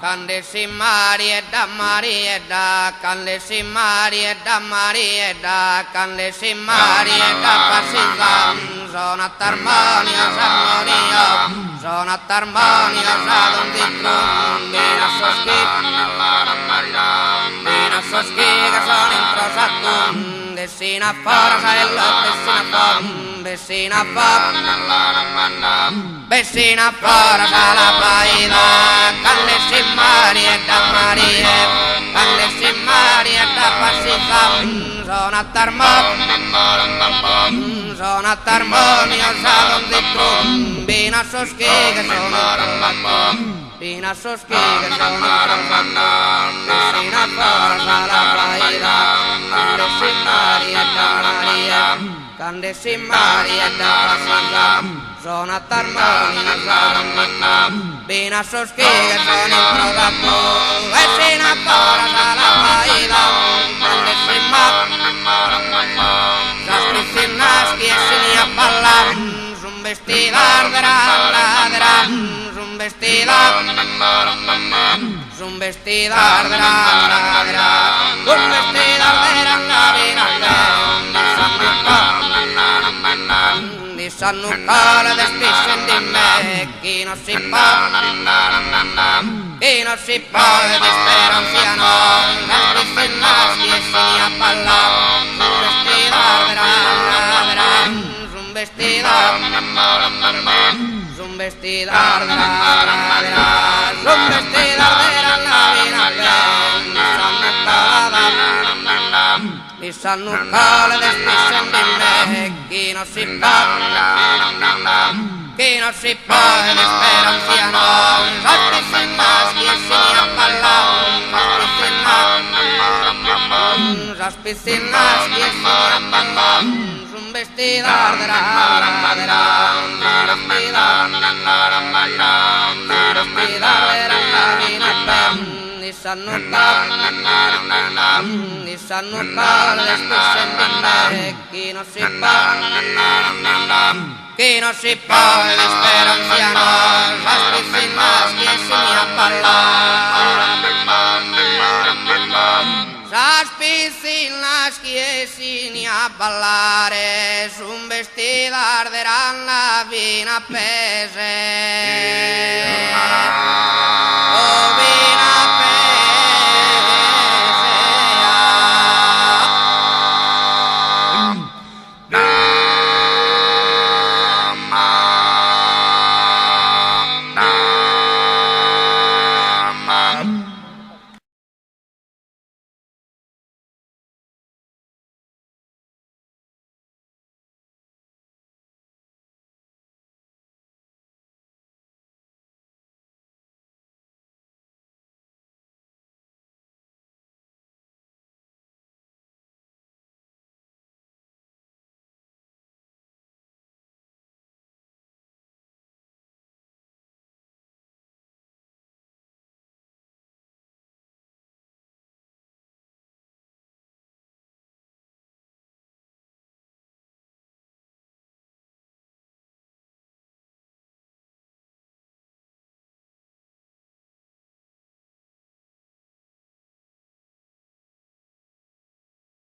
Candesi Marietta, Marietta, Candesi Marietta, Marietta, Candesi Marietta, Passita, sono armonia, s'armonia, sono armonia, s'adon di bina soski, che sono introsato, desina fora, saello, desina fora, Vecina fora dalla paida, Candesi Marietta, Marietta, Candesi Marietta, Passita, sono armonia, s'adon di bina soski, che sono Bina soski, che sono Vecina fora dalla paida, Candesi Marietta, Marietta, Candesi Marietta, Passita, sono armonia, bina soski, che sono introdato, vecina fora dalla paida, Candesi Marietta, Saspicinaski e sini a ballar, un vestida ardera, un vestida ardera, un vestida ardera, la vina di San Lucale despisen di me, chi non si può di speranziano, Saspicinaski e sini a ballar, un vestida ardera, un vestida ardera, un vestida ardera, la vina di San Lucale despisen di me, chi non si può di speranziano, Saspicinaski e sini a ballar, Saspicinaski e sini a ballar, un vestida ardera, di San Lucale despisen di me, chi non si può di speranziano, Saspicinaski e sini a ballar, Saspicinaski e sini a ballare, su un vestito arderanno la vina appese.